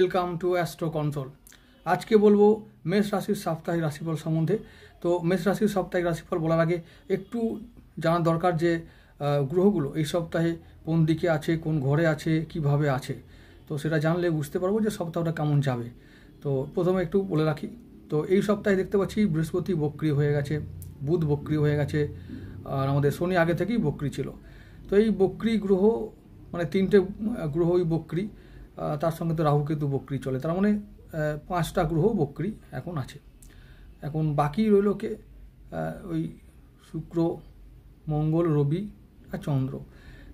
Welcome to astro control. আজকে বলবো মেষ রাশির সাপ্তাহিক রাশিফল সম্বন্ধে। তো মেষ রাশির সাপ্তাহিক রাশিফল বলার আগে একটু জানার দরকার যে গ্রহগুলো এই সপ্তাহে কোন দিকে আছে, কোন ঘরে আছে, কিভাবে আছে। তো সেটা জানলে বুঝতে পারবো যে সপ্তাহটা কেমন যাবে। তো প্রথমে একটু বলে রাখি, তো এই সপ্তাহে দেখতে পাচ্ছি বৃহস্পতি বক্রী হয়ে গেছে, বুধ বক্রী হয়ে গেছে, আর আমাদের শনি আগে থেকেই বক্রী ছিল। তো এই বক্রী গ্রহ মানে তিনটে গ্রহই বক্রী, তার সঙ্গে তো রাহু কেতু বক্রী চলে, তার মানে 5টা গ্রহ বক্রী এখন আছে। এখন বাকি রইল কে ওই শুক্র, মঙ্গল, রবি আর চন্দ্র।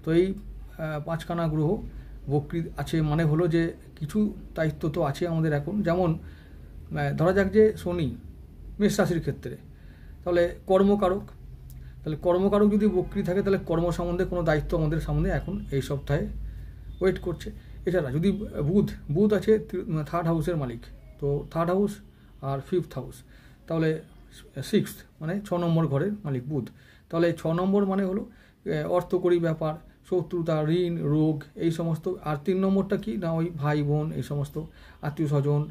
তো এই 5খানা গ্রহ বক্রী আছে, মানে হলো যে কিছু দায়িত্ব তো আছে আমাদের এখন। যেমন ধরা যাক যে শনি মেষ রাশির ক্ষেত্রে তাহলে কর্মকারক, তাহলে কর্মকারক যদি বক্রী থাকে তাহলে কর্ম সম্বন্ধে কোনো দায়িত্ব আমাদের সামনে এখন এই সপ্তাহে ওয়েট করছে। এছাড়া যদি বুধ আছে 3rd হাউসের মালিক, তো 3rd হাউস আর 5th হাউস, তাহলে 6th মানে 6 নম্বর ঘরের মালিক বুধ। তাহলে 6 নম্বর মানে হলো অর্থকরী ব্যাপার, শত্রুতা, ঋণ, রোগ এই সমস্ত। আর 3 নম্বরটা কি না, ওই ভাই বোন এই সমস্ত আত্মীয় স্বজন,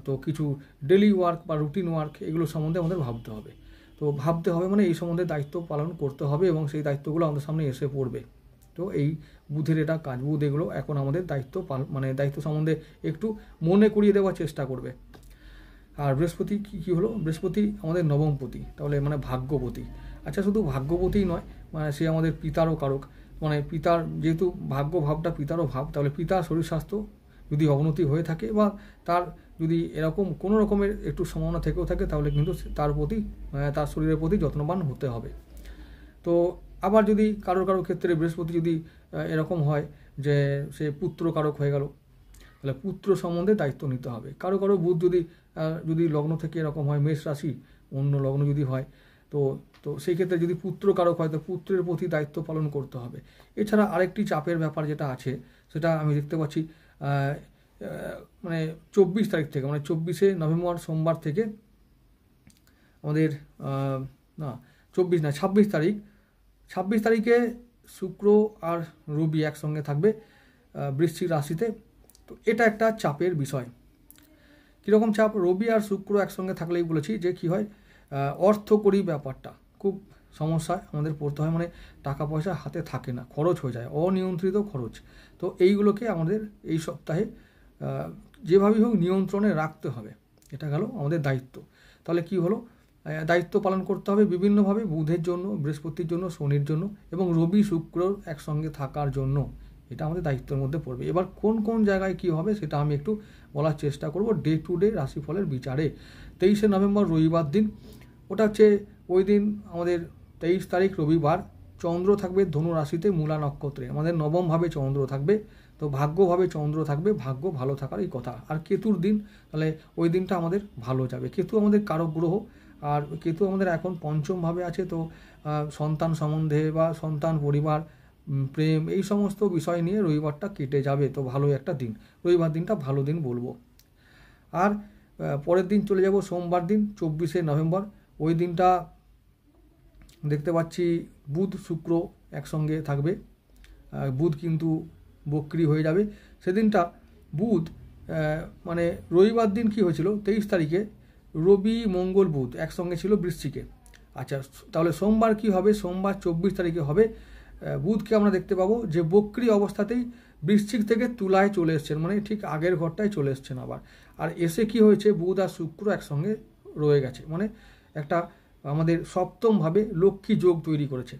তো কিছু ডেলি ওয়ার্ক বা রুটিন ওয়ার্ক এগুলো সম্বন্ধে আমাদের ভাবতে হবে। তো ভাবতে হবে মানে এই সম্বন্ধে দায়িত্ব পালন করতে হবে এবং সেই দায়িত্বগুলো আমাদের সামনে এসে পড়বে। তো এই বুধের এটা কাজ, বুধ এগুলো এখন আমাদের দায়িত্ব সম্বন্ধে একটু মনে করিয়ে দেওয়ার চেষ্টা করবে। আর বৃহস্পতি কী হলো, বৃহস্পতি আমাদের নবমপতি, তাহলে মানে ভাগ্যপতি। আচ্ছা, শুধু ভাগ্যপতিই নয়, মানে সে আমাদের পিতারও কারক, মানে পিতার যেহেতু ভাগ্য ভাবটা পিতারও ভাব, তাহলে পিতার শরীর স্বাস্থ্য যদি অবনতি হয়ে থাকে বা তার যদি এরকম কোনো রকমের একটু সম্ভাবনা থেকেও থাকে, তাহলে কিন্তু তার শরীরের প্রতি যত্নবান হতে হবে। তো আবার যদি কারোর ক্ষেত্রে বৃহস্পতি যদি এরকম হয় যে সে পুত্র কারক হয়ে গেল, তাহলে পুত্র সম্বন্ধে দায়িত্ব নিতে হবে। কারো বুধ যদি লগ্ন থেকে এরকম হয়, মেষ রাশি অন্য লগ্ন যদি হয়, তো সেই ক্ষেত্রে যদি পুত্র কারক হয় তো পুত্রের প্রতি দায়িত্ব পালন করতে হবে। এছাড়া আরেকটি চাপের ব্যাপার যেটা আছে সেটা আমি দেখতে পাচ্ছি মানে 24 তারিখ থেকে, মানে 24শে নভেম্বর সোমবার থেকে আমাদের 26 তারিখে শুক্র আর রবি একসঙ্গে থাকবে বৃশ্চিক রাশিতে। তো এটা একটা চাপের বিষয়। কীরকম চাপ? রবি আর শুক্র একসঙ্গে থাকলেই বলেছি যে কী হয়, অর্থকরী ব্যাপারটা খুব সমস্যায় আমাদের পড়তে হয়, মানে টাকা পয়সা হাতে থাকে না, খরচ হয়ে যায়, অনিয়ন্ত্রিত খরচ। তো এইগুলোকে আমাদের এই সপ্তাহে যেভাবেই হোক নিয়ন্ত্রণে রাখতে হবে, এটা গেল আমাদের দায়িত্ব। তাহলে কি হলো, দায়িত্ব পালন করতে হবে বিভিন্নভাবে, বুধের জন্য, বৃহস্পতির জন্য, শনির জন্য এবং রবি শুক্র একসঙ্গে থাকার জন্য। এটা আমাদের দায়িত্বের মধ্যে পড়বে। এবার কোন কোন জায়গায় কী হবে সেটা আমি একটু বলার চেষ্টা করব ডে টু ডে রাশিফলের বিচারে। 23শে নভেম্বর রবিবার দিন, ওটা হচ্ছে ওই দিন আমাদের 23 তারিখ রবিবার, চন্দ্র থাকবে ধনু রাশিতে মূলা নক্ষত্রে, আমাদের নবমভাবে চন্দ্র থাকবে। তো ভাগ্যভাবে চন্দ্র থাকবে, ভাগ্য ভালো থাকারই কথা। আর কেতুর দিন, তাহলে ওই দিনটা আমাদের ভালো যাবে। কেতু আমাদের কারক গ্রহ, আর কেতু আমাদের এখন 5মভাবে আছে। তো সন্তান সম্বন্ধে বা সন্তান, পরিবার, প্রেম এই সমস্ত বিষয় নিয়ে রবিবারটা কেটে যাবে। তো ভালো একটা দিন, রবিবার দিনটা ভালো দিন বলবো। আর পরের দিন চলে যাব সোমবার দিন 24শে নভেম্বর। ওই দিনটা দেখতে পাচ্ছি বুধ শুক্র একসঙ্গে থাকবে, বুধ কিন্তু বক্রী হয়ে যাবে সেদিনটা। বুধ মানে রবিবার দিন কি হয়েছিল, 23 তারিখে রবি মঙ্গল বুধ একসঙ্গে ছিল বৃশ্চিকে। আচ্ছা, তাহলে সোমবার কি হবে, সোমবার 24 তারিখে হবে, বুধকে আমরা দেখতে পাবো যে বক্রী অবস্থাতেই বৃশ্চিক থেকে তুলায় চলে এসছেন, মানে ঠিক আগের ঘরটায় চলে এসছেন আবার। আর এসে কি হয়েছে, বুধ আর শুক্র একসঙ্গে রয়ে গেছে, মানে একটা আমাদের 7মভাবে লক্ষ্মী যোগ তৈরি করেছে।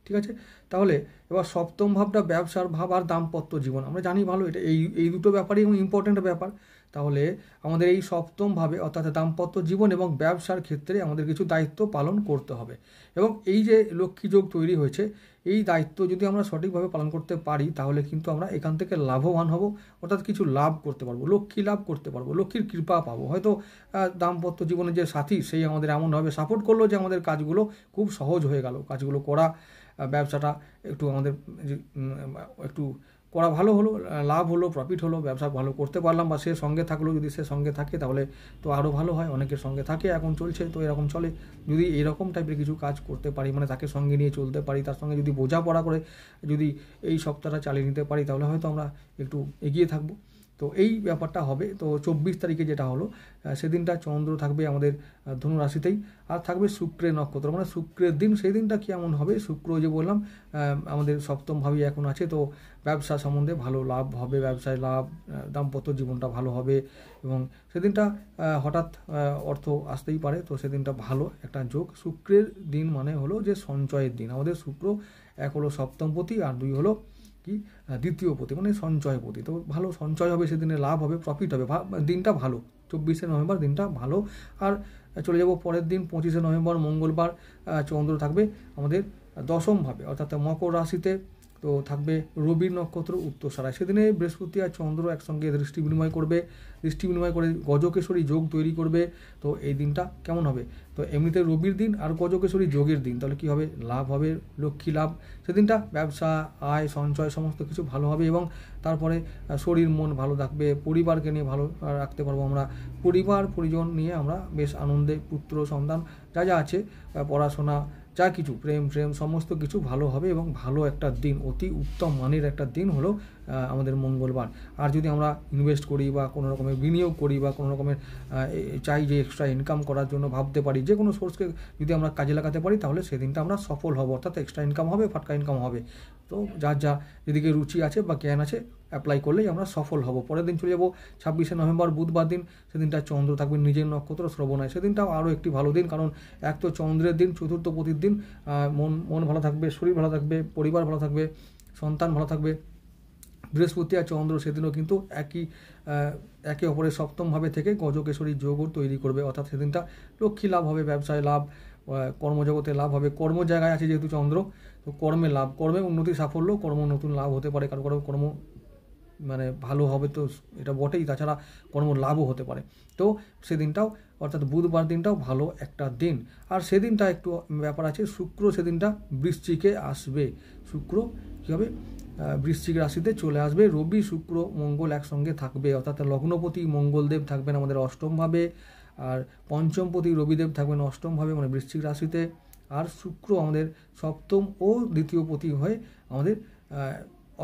ঠিক আছে, তাহলে এবার 7ম ভাবটা ব্যবসার ভাব আর দাম্পত্য জীবন, আমরা জানি ভালো, এটা এই দুটো ব্যাপারই ইম্পর্টেন্ট ব্যাপার। তাহলে আমাদের এই 7মভাবে অর্থাৎ দাম্পত্য জীবন এবং ব্যবসার ক্ষেত্রে আমাদের কিছু দায়িত্ব পালন করতে হবে। এবং এই যে লক্ষ্মী যোগ তৈরি হয়েছে, এই দায়িত্ব যদি আমরা সঠিকভাবে পালন করতে পারি তাহলে কিন্তু আমরা এখান থেকে লাভবান হব, অর্থাৎ কিছু লাভ করতে পারবো, লক্ষ্মী লাভ করতে পারবো, লক্ষ্মীর কৃপা পাবো। হয়তো দাম্পত্য জীবনের যে সাথী সেই আমাদের এমনভাবে সাপোর্ট করলো যে আমাদের কাজগুলো খুব সহজ হয়ে গেল, কাজগুলো করা, ব্যবসাটা একটু আমাদের একটু করা ভালো হলো, লাভ হলো, প্রফিট হলো, ব্যবসা ভালো করতে পারলাম, বা সে সঙ্গে থাকলো, যদি সে সঙ্গে থাকে তাহলে তো আরও ভালো হয়। অনেকের সঙ্গে থাকে, এখন চলছে, তো এরকম চলে। যদি এরকম টাইপের কিছু কাজ করতে পারি, মানে তাকে সঙ্গে নিয়ে চলতে পারি, তার সঙ্গে যদি বোঝাপড়া করে যদি এই সপ্তাহটা চালিয়ে নিতে পারি তাহলে হয়তো আমরা একটু এগিয়ে থাকবো। তো তো এই ব্যাপারটা হবে। তো 24 তারিখে যেটা হলো সেদিনটা চন্দ্র থাকবে আমাদের ধনু রাশিতেই, আর থাকবে শুক্রের নক্ষত্র, মানে শুক্রের দিন। সেই দিনটা কেমন হবে, শুক্র যে বললাম আমাদের সপ্তম ভাবই এখন আছে, তো ব্যবসা সম্বন্ধে ভালো লাভ হবে, ব্যবসায় লাভ, দাম্পত্য জীবনটা ভালো হবে, এবং সেদিনটা হঠাৎ অর্থ আসতেই পারে। তো সেদিনটা ভালো একটা যোগ। শুক্রের দিন মানে হলো যে সঞ্চয়ের দিন। আমাদের শুক্র এক হলো সপ্তমপতি, আর দুই হলো কি দ্বিতীয় পতি, মানে সঞ্চয় পতি। তো ভালো সঞ্চয় হবে, সেদিনে লাভ হবে, প্রফিট হবে, দিনটা ভালো। 24শে নভেম্বর দিনটা ভালো। আর চলে যাব পরের দিন 25শে নভেম্বর মঙ্গলবার, চন্দ্র থাকবে আমাদের দশমভাবে, অর্থাৎ মকর রাশিতে। তো থাকবে রবির নক্ষত্র উত্তরসারায়। সেদিনে বৃহস্পতি আর চন্দ্র একসঙ্গে দৃষ্টি বিনিময় করবে, দৃষ্টি বিনিময় করে গজকেশরী যোগ তৈরি করবে। তো এই দিনটা কেমন হবে, তো এমনিতে রবির দিন আর গজকেশরী যোগের দিন, তাহলে কী হবে, লাভ হবে, লক্ষ্মী লাভ। সেদিনটা ব্যবসা, আয়, সঞ্চয় সমস্ত কিছু ভালো হবে, এবং তারপরে শরীর মন ভালো থাকবে, পরিবারকে নিয়ে ভালো রাখতে পারবো আমরা। পরিবার পরিজন নিয়ে আমরা বেশ আনন্দে, পুত্র সন্তান যা যা আছে, পড়াশোনা যা কিছু, প্রেম সমস্ত কিছু ভালো হবে, এবং ভালো একটা দিন, অতি উত্তম মানের একটা দিন হলো আমাদের মঙ্গলবার। আর যদি আমরা ইনভেস্ট করি বা কোনো রকমের বিনিয়োগ করি বা কোনো রকমের চাই যে এক্সট্রা ইনকাম করার জন্য ভাবতে পারি, যে কোনো সোর্সকে যদি আমরা কাজে লাগাতে পারি, তাহলে সেদিনটা আমরা সফল হব, অর্থাৎ এক্সট্রা ইনকাম হবে, ফাটকা ইনকাম হবে। তো যার যা যেদিকে রুচি আছে বা জ্ঞান আছে, অ্যাপ্লাই করলেই আমরা সফল হব। পরের দিন চলে যাব 26শে নভেম্বর বুধবার দিন। সেদিনটা চন্দ্র থাকবে নিজের নক্ষত্র শ্রবণায়। সেদিনটাও আরও একটি ভালো দিন, কারণ এক তো চন্দ্রের দিন, চতুর্থ পতির দিন। মন ভালো থাকবে, শরীর ভালো থাকবে, পরিবার ভালো থাকবে, সন্তান ভালো থাকবে। বৃহস্পতি আর চন্দ্র সেদিনও কিন্তু একে অপরের সপ্তমভাবে থেকে গজকেশরী যোগও তৈরি করবে, অর্থাৎ সেদিনটা লক্ষ্মী লাভ হবে, ব্যবসায় লাভ, কর্মজগতে লাভ হবে। কর্ম জায়গায় আছে যেহেতু চন্দ্র, তো কর্মে লাভ, কর্মে উন্নতি, সাফল্য, কর্ম নতুন লাভ হতে পারে, কারো কর্ম মানে ভালো হবে, তো এটা বটেই, তাছাড়া কর্ম লাভও হতে পারে। তো সেদিনটাও, অর্থাৎ বুধবার দিনটাও ভালো একটা দিন। আর সেদিনটা একটু ব্যাপার আছে, শুক্র সেদিনটা বৃশ্চিকে আসবে। শুক্র কী হবে, বৃশ্চিক রাশিতে চলে আসবে। রবি শুক্র মঙ্গল একসঙ্গে থাকবে, অর্থাৎ লগ্নপতি মঙ্গলদেব থাকবেন আমাদের অষ্টমভাবে, আর পঞ্চমপতি রবিদেব থাকবেন অষ্টমভাবে, মানে বৃশ্চিক রাশিতে। আর শুক্র আমাদের সপ্তম ও দ্বিতীয় পতি হয়ে আমাদের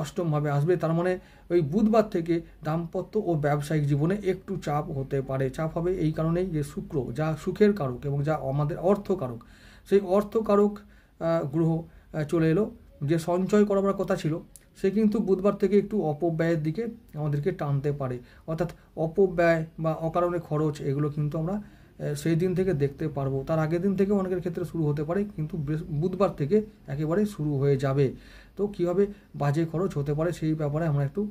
অষ্টমভাবে আসবে। তার মানে ওই বুধবার থেকে দাম্পত্য ও ব্যবসায়িক জীবনে একটু চাপ হতে পারে। চাপ হবে এই কারণেই যে শুক্র যা সুখের কারক এবং যা আমাদের অর্থকারক, সেই অর্থকারক গ্রহ চলে এলো। যে সঞ্চয় করার কথা ছিল, সে কিন্তু বুধবার থেকে একটু অপব্যয়ের দিকে আমাদেরকে টানতে পারে, অর্থাৎ অপব্যয় বা অকারণে খরচ, এগুলো কিন্তু আমরা সেই দিন থেকে দেখতে পারবো। তার আগের দিন থেকে অনেকের ক্ষেত্রে শুরু হতে পারে, কিন্তু বুধবার থেকে একেবারে শুরু হয়ে যাবে। তো কীভাবে বাজে খরচ হতে পারে, সেই ব্যাপারে আমরা একটু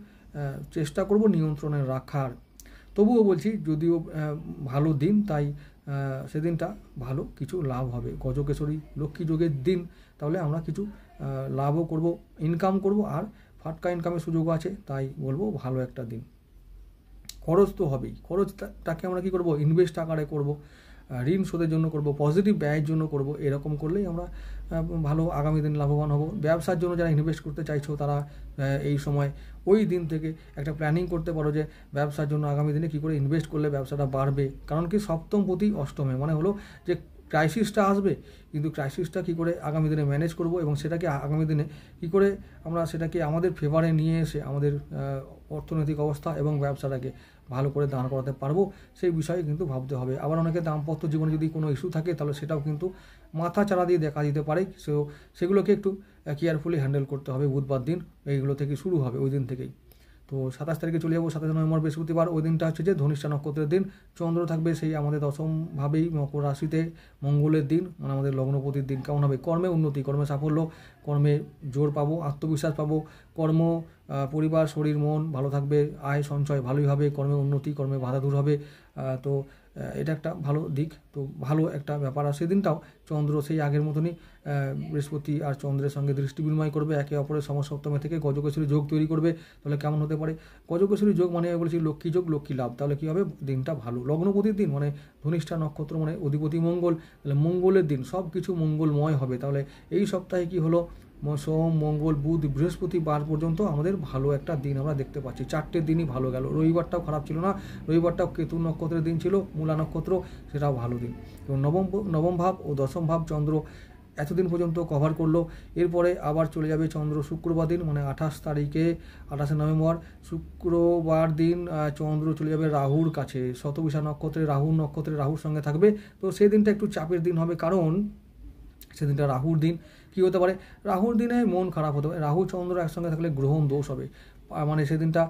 চেষ্টা করব নিয়ন্ত্রণে রাখার। তবুও বলছি, যদিও ভালো দিন, তাই সেদিনটা ভালো কিছু লাভ হবে। গজকেশরী লক্ষ্মী যোগের দিন, তাহলে আমরা কিছু লাভও করব, ইনকাম করব, আর ফাটকা ইনকামের সুযোগও আছে, তাই বলবো ভালো একটা দিন। খরচ তো হবেই, খরচটাকে আমরা কী করব, ইনভেস্ট আকারে করব, ঋণ শোধের জন্য করব, পজিটিভ ব্যয়ের জন্য করব। এরকম করলেই আমরা ভালো আগামী দিন লাভবান হব। ব্যবসার জন্য যারা ইনভেস্ট করতে চাইছো, তারা এই সময় ওই দিন থেকে একটা প্ল্যানিং করতে পারো যে ব্যবসার জন্য আগামী দিনে কী করে ইনভেস্ট করলে ব্যবসাটা বাড়বে। কারণ কি, সপ্তমপতি অষ্টমে, মানে হলো যে ক্রাইসিসটা আসবে, কিন্তু ক্রাইসিসটা কী করে আগামী দিনে ম্যানেজ করব, এবং সেটাকে আগামী দিনে কী করে আমরা সেটাকে আমাদের ফেভারে নিয়ে এসে আমাদের অর্থনৈতিক অবস্থা এবং ব্যবসাটাকে ভালো করে দাঁড় করাতে পারবো, সেই বিষয়ে কিন্তু ভাবতে হবে। আবার অনেকে দাম্পত্য জীবনে যদি কোনো ইস্যু থাকে, তাহলে সেটাও কিন্তু মাথা চাড়া দিয়ে দেখা দিতে পারে। সেগুলোকে একটু কেয়ারফুলি হ্যান্ডেল করতে হবে। বুধবার দিন এইগুলো থেকে শুরু হবে, ওই দিন থেকেই। তো 27 তারিখে চলে যাবো, 27 নভেম্বর বৃহস্পতিবার। ওই দিনটা হচ্ছে যে ধনিষ্ঠা নক্ষত্রের দিন। চন্দ্র থাকবে সেই আমাদের দশমভাবেই মকর রাশিতে, মঙ্গলের দিন, মানে আমাদের লগ্নপতির দিন। কেমন হবে, কর্মে উন্নতি, কর্মে সাফল্য, কর্মে জোর পাবো, আত্মবিশ্বাস পাবো, পরিবার, শরীর, মন ভালো থাকবে, আয় সঞ্চয় ভালোই হবে, কর্মে উন্নতি, কর্মে বাধা দূর হবে। তো এটা একটা ভালো দিক, তো ভালো একটা ব্যাপার। আর সেদিনটাও চন্দ্র সেই আগের মতনই বৃহস্পতি আর চন্দ্রের সঙ্গে দৃষ্টি বিনিময় করবে, একে অপরের সমসপ্তমে থেকে গজকেশরী যোগ তৈরি করবে। তাহলে কেমন হতে পারে, গজকেশরী যোগ মানে বলেছি লক্ষ্মী যোগ, লক্ষ্মী লাভ। তাহলে কী হবে, দিনটা ভালো। লগ্নপতির দিন মানে ধনিষ্ঠা নক্ষত্র, মানে অধিপতি মঙ্গল, তাহলে মঙ্গলের দিন, সব কিছু মঙ্গলময় হবে। তাহলে এই সপ্তাহে কি হলো, সোম, মঙ্গল, বুধ, বৃহস্পতিবার পর্যন্ত আমাদের ভালো একটা দিন আমরা দেখতে পাচ্ছি। 4টে দিনই ভালো গেল। রবিবারটাও খারাপ ছিল না, রবিবারটাও কেতু নক্ষত্রের দিন ছিল, মূলা নক্ষত্র, সেটাও ভালো দিন। এবং নবম ভাব ও দশম ভাব চন্দ্র এতদিন পর্যন্ত কভার করলো। এরপরে আবার চলে যাবে চন্দ্র শুক্রবার দিন, মানে 28 নভেম্বর শুক্রবার দিন চন্দ্র চলে যাবে রাহুর কাছে, শতবিশা নক্ষত্রে রাহুর সঙ্গে থাকবে। তো সেই দিনটা একটু চাপের দিন হবে, কারণ সেদিনটা রাহুর দিন। কী হতে পারে, রাহুর দিনে মন খারাপ হতে পারে, রাহু চন্দ্র একসঙ্গে থাকলে গ্রহণ দোষ হবে, মানে সেদিনটা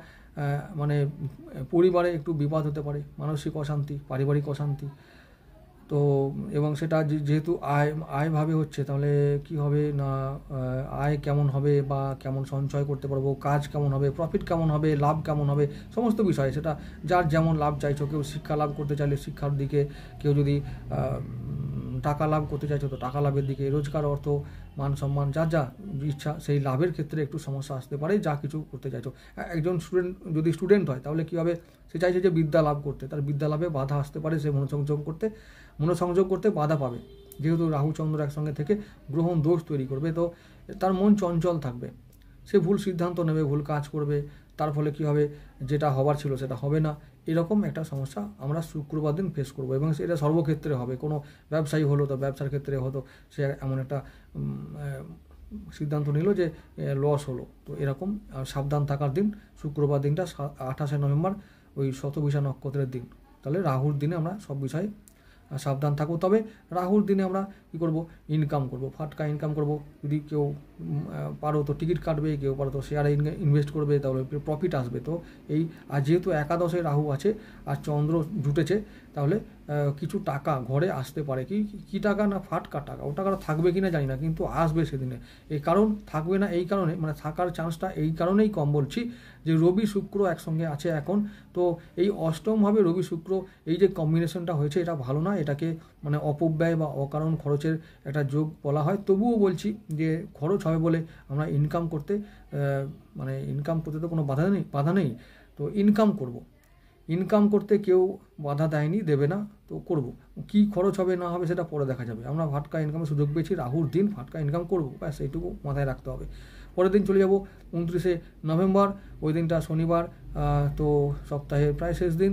মানে পরিবারে একটু বিবাদ হতে পারে, মানসিক অশান্তি, পারিবারিক অশান্তি। তো এবং সেটা যেহেতু আয়ভাবে হচ্ছে, তাহলে কি হবে না, আয় কেমন হবে বা কেমন সঞ্চয় করতে পারবো, কাজ কেমন হবে, প্রফিট কেমন হবে, লাভ কেমন হবে, সমস্ত বিষয় সেটা যার যেমন লাভ চাইছো। কেউ শিক্ষা লাভ করতে চাইলে শিক্ষার দিকে, কেউ যদি টাকা লাভ করতে চাইছো তো টাকা লাভের দিকে, রোজগার, অর্থ, মান সম্মান, যার যা ইচ্ছা সেই লাভের ক্ষেত্রে একটু সমস্যা আসতে পারে যা কিছু করতে চাইছো। একজন যদি স্টুডেন্ট হয় তাহলে কী হবে, সে চাইছে যে বিদ্যা লাভ করতে, তার বিদ্যা লাভে বাধা আসতে পারে, সে মনোসংযোগ করতে বাধা পাবে, যেহেতু রাহু চন্দ্র একসঙ্গে থেকে গ্রহণ দোষ তৈরি করবে। তো তার মন চঞ্চল থাকবে, সে ভুল সিদ্ধান্ত নেবে, ভুল কাজ করবে, তার ফলে কী হবে, যেটা হবার ছিল সেটা হবে না। এরকম একটা সমস্যা আমরা শুক্রবার দিন ফেস করবো, এবং এটা সর্বক্ষেত্রে হবে। কোনো ব্যবসায়ী হলো তো ব্যবসার ক্ষেত্রে হতো, সে এমন একটা সিদ্ধান্ত নিল যে লস হলো, তো এরকম সাবধান থাকার দিন শুক্রবার দিনটা 28 নভেম্বর, ওই শতবিশা নক্ষত্রের দিন। তাহলে রাহুর দিনে আমরা সব বিষয়ে সাবধান থাকবো। তবে রাহুর দিনে আমরা কী করবো, ইনকাম করব, ফাটকা ইনকাম করব। যদি কেউ পারো তো টিকিট কাটবে, কেউ পারো তো শেয়ারে ইনভেস্ট করবে, তাহলে প্রফিট আসবে। তো এই আর যেহেতু একাদশে রাহু আছে আর চন্দ্র জুটেছে, তাহলে কিছু টাকা ঘরে আসতে পারে। কি টাকা না, ফাটকা টাকা। ও টাকাটা থাকবে কি না জানি না, কিন্তু আসবে সেদিনে। এই কারণ থাকবে না এই কারণে, মানে থাকার চান্সটা এই কারণেই কম বলছি যে রবি শুক্র একসঙ্গে আছে এখন। তো এই অষ্টমভাবে রবি শুক্র এই যে কম্বিনেশনটা হয়েছে, এটা ভালো না, এটাকে মানে অপব্যয় বা অকারণ খরচের একটা যোগ বলা হয়। তবুও বলছি যে খরচ হবে বলে আমরা ইনকাম করতে তো কোনো বাধা নেই। তো ইনকাম করতে কেউ বাধা দেয়নি, দেবে না, তো করব। কি খরচ হবে না হবে সেটা পরে দেখা যাবে। আমরা ফাটকা ইনকামের সুযোগ পেয়েছি, রাহুর দিন ফাটকা ইনকাম করবো, ব্যাস এইটুকু মাথায় রাখতে হবে। পরের দিন চলে যাব 29 নভেম্বর, ওই দিনটা শনিবার। তো সপ্তাহের প্রায় শেষ দিন।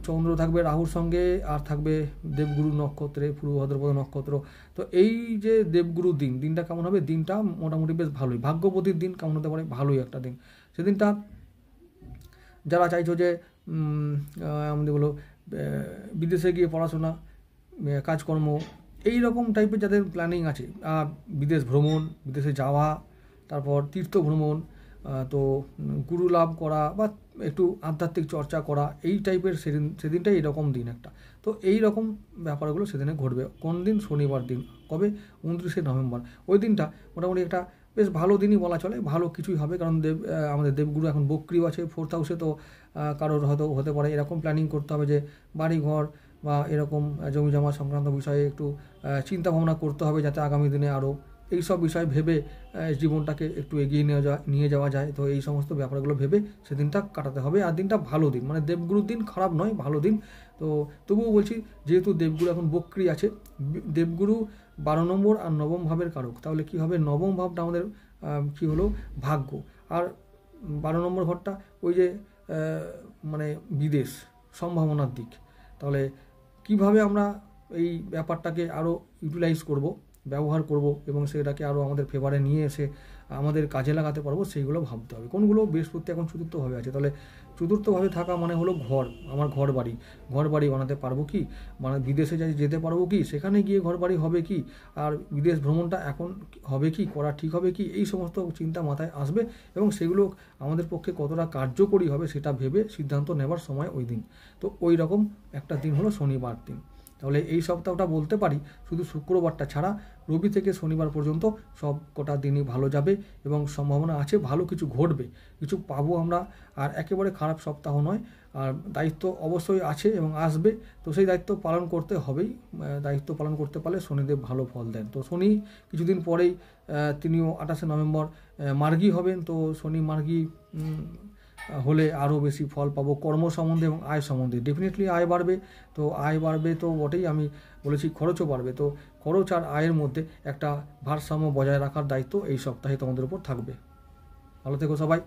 চন্দ্র থাকবে রাহুর সঙ্গে, আর থাকবে দেবগুরু নক্ষত্রে, পূর্ব ভাদ্রপদ নক্ষত্র। তো এই যে দেবগুরু দিনটা কেমন হবে, দিনটা মোটামুটি বেশ ভালোই। ভাগ্যবতীর দিন কেমন হতে পারে, ভালোই একটা দিন। সেদিনটা যারা চাইছো যে আমাদের বলো বিদেশে গিয়ে পড়াশোনা, কাজকর্ম, এই রকম টাইপের যাদের প্ল্যানিং আছে, বিদেশ ভ্রমণ, বিদেশে যাওয়া, তারপর তীর্থ ভ্রমণ, তো গুরু লাভ করা বা একটু আধ্যাত্মিক চর্চা করা, এই টাইপের সেদিনটাই এরকম দিন একটা। তো এই রকম ব্যাপারগুলো সেদিনে ঘটবে। কোন দিন, শনিবার দিন। কবে, 29 নভেম্বর। ওই দিনটা মোটামুটি একটা বেশ ভালো দিনই বলা চলে, ভালো কিছুই হবে। কারণ আমাদের দেবগুরু এখন বক্রিও আছে 4th হাউসে। তো কারোর হয়তো হতে পারে এরকম প্ল্যানিং করতে হবে যে বাড়ি ঘর বা এরকম জমি জমা সংক্রান্ত বিষয়ে একটু চিন্তা ভাবনা করতে হবে, যাতে আগামী দিনে আরও এই সব বিষয় ভেবে জীবনটাকে একটু এগিয়ে নিয়ে যাওয়া যায়। তো এই সমস্ত ব্যাপারগুলো ভেবে সেদিনটা কাটাতে হবে। আর দিনটা ভালো দিন, মানে দেবগুরুর দিন খারাপ নয়, ভালো দিন। তো তবুও বলছি, যেহেতু দেবগুরু এখন বক্রি আছে, দেবগুরু 12 নম্বর আর 9ম ভাবের কারক, তাহলে কি হবে, 9ম ভাবটা আমাদের কি হলো, ভাগ্য। আর 12 নম্বর ঘরটা ওই যে মানে বিদেশ সম্ভাবনার দিক। তাহলে কিভাবে আমরা এই ব্যাপারটাকে আরও ইউটিলাইজ করব, ব্যবহার করব, এবং সেটাকে আরও আমাদের ফেভারে নিয়ে এসে আমাদের কাজে লাগাতে পারবো, সেইগুলো ভাবতে হবে। কোনগুলো, বৃহস্পতি এখন চতুর্থভাবে আছে, তাহলে চতুর্থভাবে থাকা মানে হলো আমার ঘর বাড়ি বানাতে পারবো কি, মানে বিদেশে যেতে পারবো কি, সেখানে গিয়ে ঘর বাড়ি হবে কি, আর বিদেশ ভ্রমণটা এখন হবে কি, করা ঠিক হবে কি, এই সমস্ত চিন্তা মাথায় আসবে, এবং সেগুলো আমাদের পক্ষে কতটা কার্যকরী হবে সেটা ভেবে সিদ্ধান্ত নেবার সময় ওই দিন। তো ওই রকম একটা দিন হলো শনিবার দিন। তাহলে এই সপ্তাহটা বলতে পারি শুধু শুক্রবারটা ছাড়া রবি থেকে শনিবার পর্যন্ত সব কটা দিনই ভালো যাবে, এবং সম্ভাবনা আছে ভালো কিছু ঘটবে, কিছু পাবো আমরা। আর একেবারে খারাপ সপ্তাহ নয়। আর দায়িত্ব অবশ্যই আছে এবং আসবে, তো সেই দায়িত্ব পালন করতে হবেই। দায়িত্ব পালন করতে পারলে শনিদেব ভালো ফল দেন। তো শনি কিছুদিন পরেই তিনিও 28 নভেম্বর মার্গী হবেন। তো শনি মার্গী হলে আরও বেশি ফল পাবো কর্ম সম্বন্ধে এবং আয় সম্বন্ধে। ডেফিনেটলি আয় বাড়বে। তো আয় বাড়বে তো বটেই, আমি বলেছি খরচও বাড়বে। তো খরচ আর আয়ের মধ্যে একটা ভারসাম্য বজায় রাখার দায়িত্ব এই সপ্তাহে তোমাদের উপর থাকবে। ভালো থেকো সবাই।